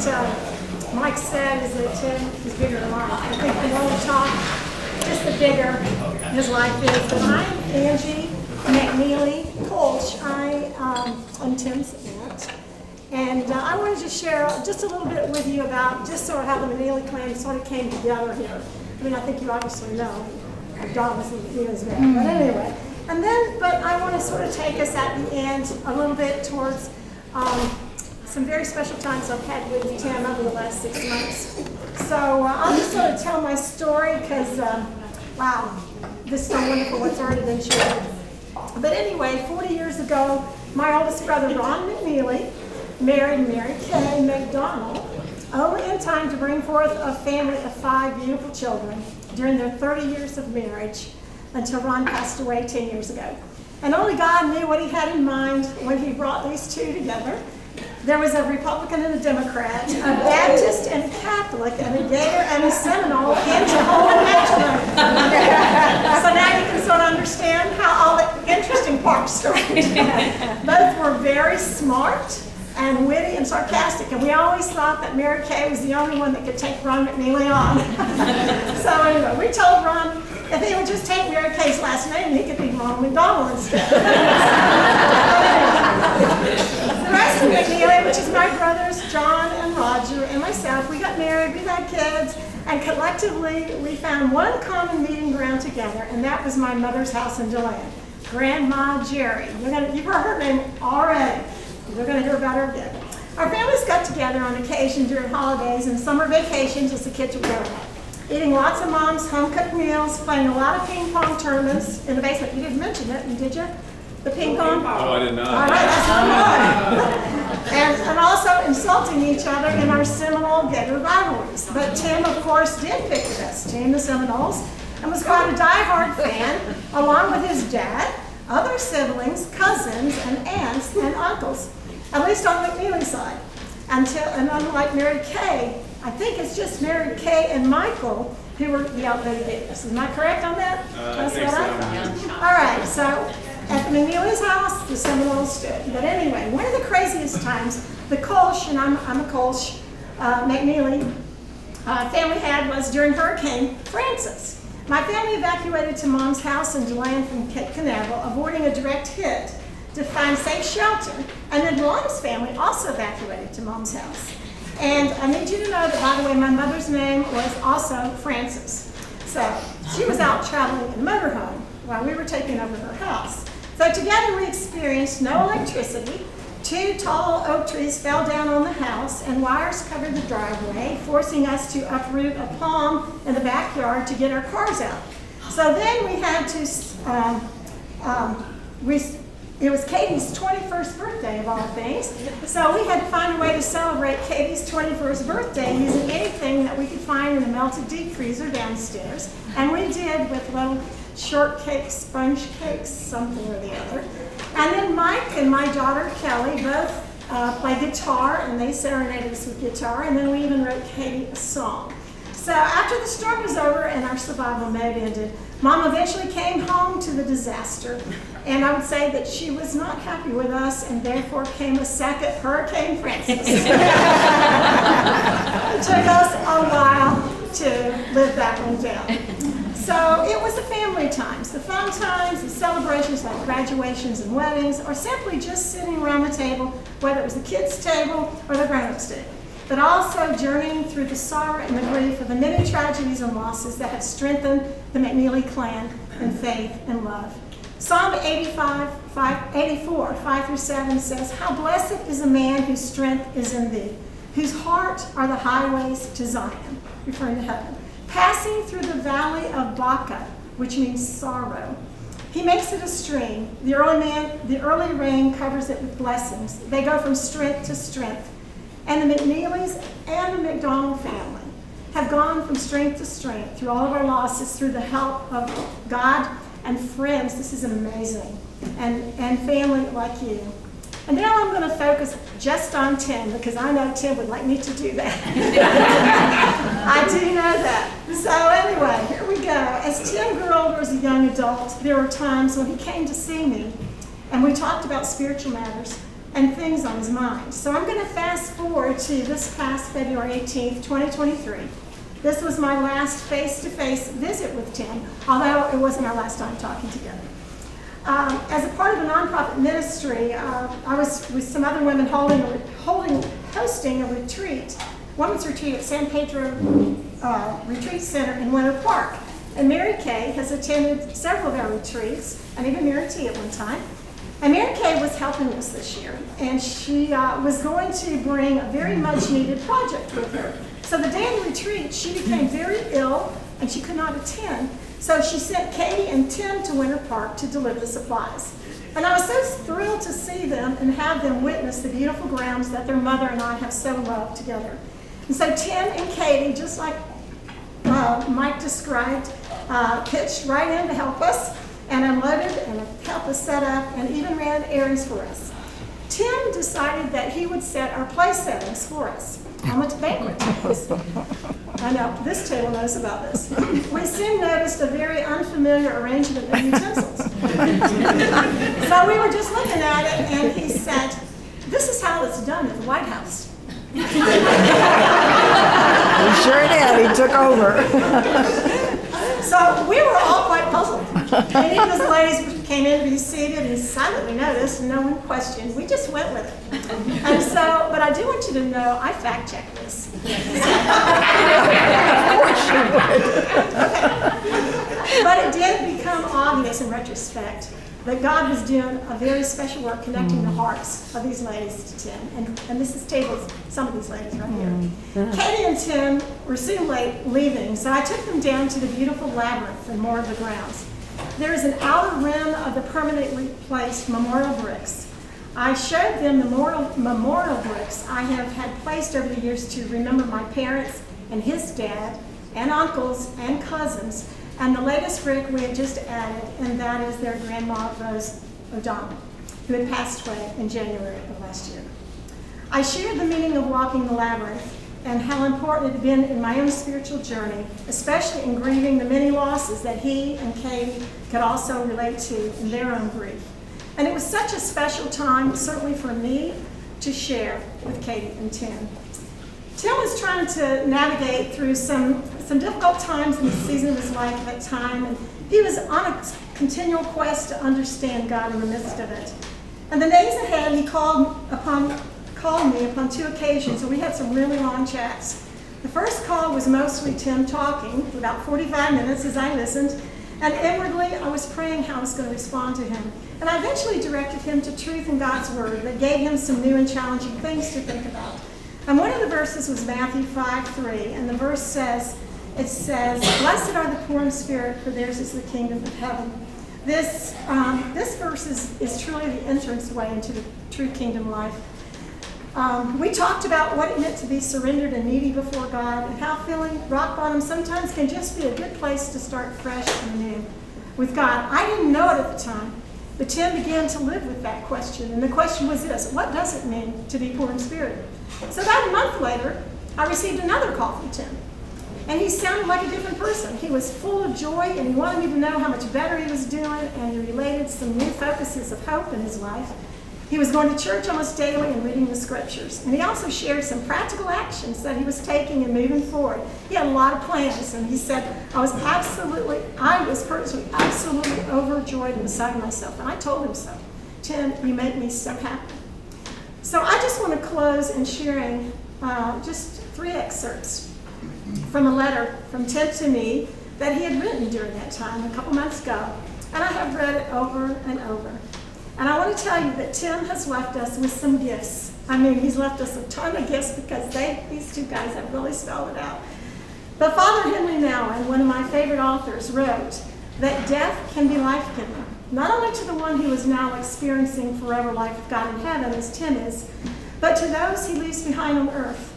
Mike said is that Tim is bigger than life. I think the more we talk, just the bigger his life is. But I'm Angie Kolsch. I'm Tim's aunt. And I wanted to share just a little bit with you about just sort of how the McNeeley clan sort of came together here. I mean, I think you obviously know Don was the McNeeley's man, but anyway. But I want to sort of take us at the end a little bit towards some very special times I've had with Tim over the last 6 months. So I'll just sort of tell my story because, wow, this is so wonderful what's already been shared. But anyway, 40 years ago, my oldest brother, Ron McNeeley, married Mary Kay McDonald, only in time to bring forth a family of 5 beautiful children during their 30 years of marriage until Ron passed away 10 years ago. And only God knew what he had in mind when he brought these two together. There was a Republican and a Democrat, a Baptist and a Catholic, and a Gator and a Seminole into holy matrimony. So now you can sort of understand how all the interesting parts started. Both were very smart and witty and sarcastic, and we always thought that Mary Kay was the only one that could take Ron McNeeley on. So anyway, we told Ron if he would just take Mary Kay's last name, he could be Ron McDonald instead. The rest of McNeeley, which is my brothers, John and Roger, and myself, we got married, we had kids, and collectively we found one common meeting ground together, and that was my mother's house in DeLand, Grandma Jerry. You've heard her name already. We're going to hear about her again. Our families got together on occasion during holidays and summer vacations as the kids were growing up, eating lots of Mom's home-cooked meals, playing a lot of ping pong tournaments in the basement. You didn't mention it, did you? The ping pong? Oh, I did not. All right, that's what and also insulting each other in our Seminole Gator rivalries. But Tim, of course, did pick the best team, the Seminoles, and was quite a diehard fan, along with his dad, other siblings, cousins, and aunts and uncles, at least on the McNeeley side. And unlike Mary Kay, I think it's just Mary Kay and Michael who were the outvoted Gators. Am I correct on that? That's what I thought. All right, so at the McNeeley's house, the Seminoles stood. But anyway, one of the craziest times the Kolsch, and I'm a Kolsch, McNeeley family had was during Hurricane Francis. My family evacuated to Mom's house in DeLand from Cape Canaveral, avoiding a direct hit to find safe shelter. And then Ron's family also evacuated to Mom's house. And I need you to know that, by the way, my mother's name was also Frances. So she was out traveling in a motorhome while we were taking over her house. So together we experienced no electricity. 2 tall oak trees fell down on the house and wires covered the driveway, forcing us to uproot a palm in the backyard to get our cars out. So then we had to, it was Katie's 21st birthday of all things, so we had to find a way to celebrate Katie's 21st birthday using anything that we could find in the melted deep freezer downstairs. And we did with little shortcake, sponge cakes, something or the other. And then Mike and my daughter Kelly both played guitar, and they serenaded us with guitar, and then we even wrote Katie a song. So after the storm was over and our survival mode ended, Mom eventually came home to the disaster, and I would say that she was not happy with us, and therefore came a second Hurricane Francis. It took us a while to live that one down. So it was the family times, the fun times, the celebrations like graduations and weddings, or simply just sitting around the table, whether it was the kids' table or the grown-ups' table. But also journeying through the sorrow and the grief of the many tragedies and losses that have strengthened the McNeeley clan in faith and love. Psalm 84, 5-7 says, "How blessed is a man whose strength is in thee, whose heart are the highways to Zion," referring to heaven, "passing through the valley of Baca," which means sorrow. He makes it a stream. The early rain covers it with blessings. They go from strength to strength. And the McNeeleys and the McDonald family have gone from strength to strength through all of our losses, through the help of God and friends. This is amazing. And family like you. And now I'm going to focus just on Tim, because I know Tim would like me to do that. I do know that. So anyway, here we go. As Tim grew older as a young adult, there were times when he came to see me, and we talked about spiritual matters. and things on his mind. So I'm going to fast forward to this past February 18th, 2023. This was my last face-to-face visit with Tim, although it wasn't our last time talking together. As a part of a nonprofit ministry, I was with some other women hosting a retreat, women's retreat at San Pedro Retreat Center in Winter Park. And Mary Kay has attended several of our retreats, and even Mary T at one time. And Mary Kay was helping us this year, and she was going to bring a very much needed project with her. So the day of the retreat, she became very ill, and she could not attend. So she sent Katie and Tim to Winter Park to deliver the supplies. And I was so thrilled to see them and have them witness the beautiful grounds that their mother and I have so loved together. And so Tim and Katie, just like Mike described, pitched right in to help us and unloaded and helped us set up and even ran errands for us. Tim decided that he would set our place settings for us. How much banquet tables? I know, this table knows about this. We soon noticed a very unfamiliar arrangement of utensils. So we were just looking at it, and he said, "This is how it's done at the White House." He sure did. He took over. So we were all quite puzzled. Many of those ladies came in to be seated and silently noticed, and no one questioned. We just went with it. And so, but I do want you to know, I fact-checked this. Of course you would. But it did become obvious in retrospect that God was doing a very special work connecting the hearts of these ladies to Tim. And this is tables, some of these ladies right here. Katie and Tim were soon leaving, so I took them down to the beautiful labyrinth and more of the grounds. There is an outer rim of the permanently placed memorial bricks. I showed them the memorial bricks I have had placed over the years to remember my parents and his dad and uncles and cousins, and the latest brick we had just added, and that is their grandma, Rose O'Donnell, who had passed away in January of last year. I shared the meaning of walking the labyrinth and how important it had been in my own spiritual journey, especially in grieving the many losses that he and Katie could also relate to in their own grief. And it was such a special time, certainly for me, to share with Katie and Tim. Tim was trying to navigate through some difficult times in the season of his life at that time, and he was on a continual quest to understand God in the midst of it. And the days ahead, he called me upon 2 occasions, and we had some really long chats. The first call was mostly Tim talking for about 45 minutes as I listened, and inwardly I was praying how I was going to respond to him. And I eventually directed him to truth in God's Word that gave him some new and challenging things to think about. And one of the verses was Matthew 5:3, and the verse says, "Blessed are the poor in spirit, for theirs is the kingdom of heaven." This verse is truly the entranceway into the true kingdom life. We talked about what it meant to be surrendered and needy before God, and how feeling rock bottom sometimes can just be a good place to start fresh and new with God. I didn't know it at the time, but Tim began to live with that question. And the question was this: what does it mean to be poor in spirit? So about a month later, I received another call from Tim. And he sounded like a different person. He was full of joy, and he wanted me to know how much better he was doing, and he related some new focuses of hope in his life. He was going to church almost daily and reading the scriptures. And he also shared some practical actions that he was taking and moving forward. He had a lot of plans, and he said, I was personally absolutely overjoyed and beside myself. And I told him so. Tim, you make me so happy. So I just want to close in sharing just 3 excerpts from a letter from Tim to me that he had written during that time a couple months ago. And I have read it over and over. And I want to tell you that Tim has left us with some gifts. I mean, he's left us a ton of gifts because these 2 guys have really spelled it out. But Father Henry Nouwen, one of my favorite authors, wrote that death can be life-giving, not only to the one who is now experiencing forever life with God in heaven, as Tim is, but to those he leaves behind on earth.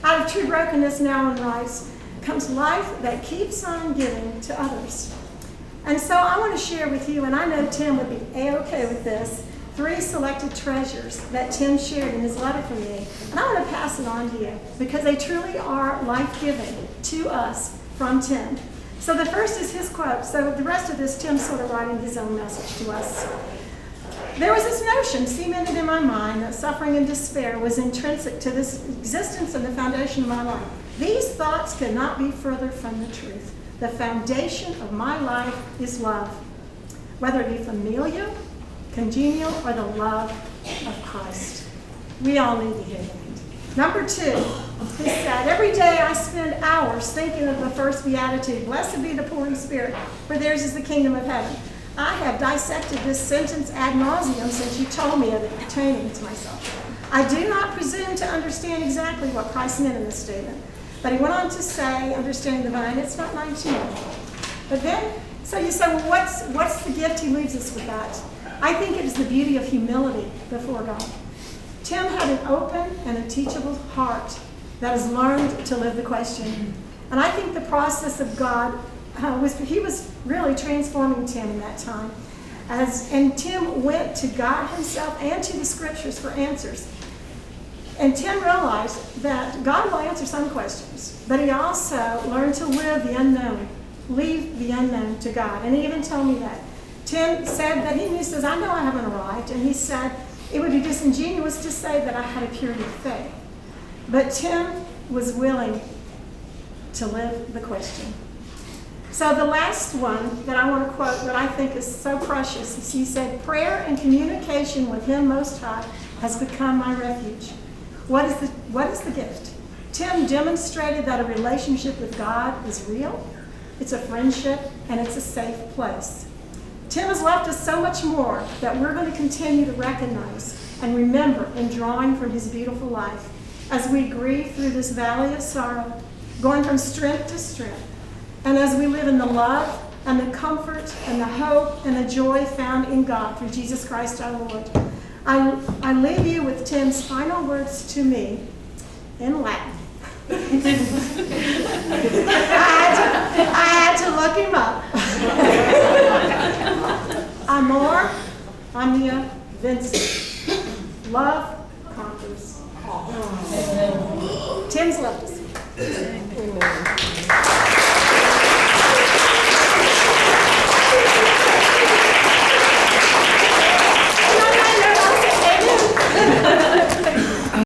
Out of true brokenness, Nouwen writes, comes life that keeps on giving to others. And so I want to share with you, and I know Tim would be A-okay with this, 3 selected treasures that Tim shared in his letter for me. And I want to pass it on to you because they truly are life-giving to us from Tim. So the first is his quote. So the rest of this, Tim's sort of writing his own message to us. There was this notion cemented in my mind that suffering and despair was intrinsic to this existence and the foundation of my life. These thoughts could not be further from the truth. The foundation of my life is love, whether it be familial, congenial, or the love of Christ. We all need to hear that. Number 2, he said, every day I spend hours thinking of the first beatitude, blessed be the poor in spirit, for theirs is the kingdom of heaven. I have dissected this sentence ad nauseum since you told me of it pertaining to myself. I do not presume to understand exactly what Christ meant in this statement. But he went on to say, understanding the vine, it's not mine to know. But then, so you say, well, what's the gift he leaves us with that? I think it is the beauty of humility before God. Tim had an open and a teachable heart that has learned to live the question. And I think the process of God he was really transforming Tim in that time. And Tim went to God himself and to the scriptures for answers. And Tim realized that God will answer some questions, but he also learned to live the unknown, leave the unknown to God. And he even told me that. Tim said that he says, I know I haven't arrived. And he said, it would be disingenuous to say that I had a purity of faith. But Tim was willing to live the question. So the last one that I want to quote that I think is so precious is he said, prayer and communication with him Most High has become my refuge. What is the gift? Tim demonstrated that a relationship with God is real, it's a friendship, and it's a safe place. Tim has left us so much more that we're going to continue to recognize and remember in drawing from his beautiful life as we grieve through this valley of sorrow, going from strength to strength. And as we live in the love and the comfort and the hope and the joy found in God through Jesus Christ our Lord, I leave you with Tim's final words to me in Latin. I had to look him up. Amor omnia vincit. Love conquers all. Tim's left us. Amen.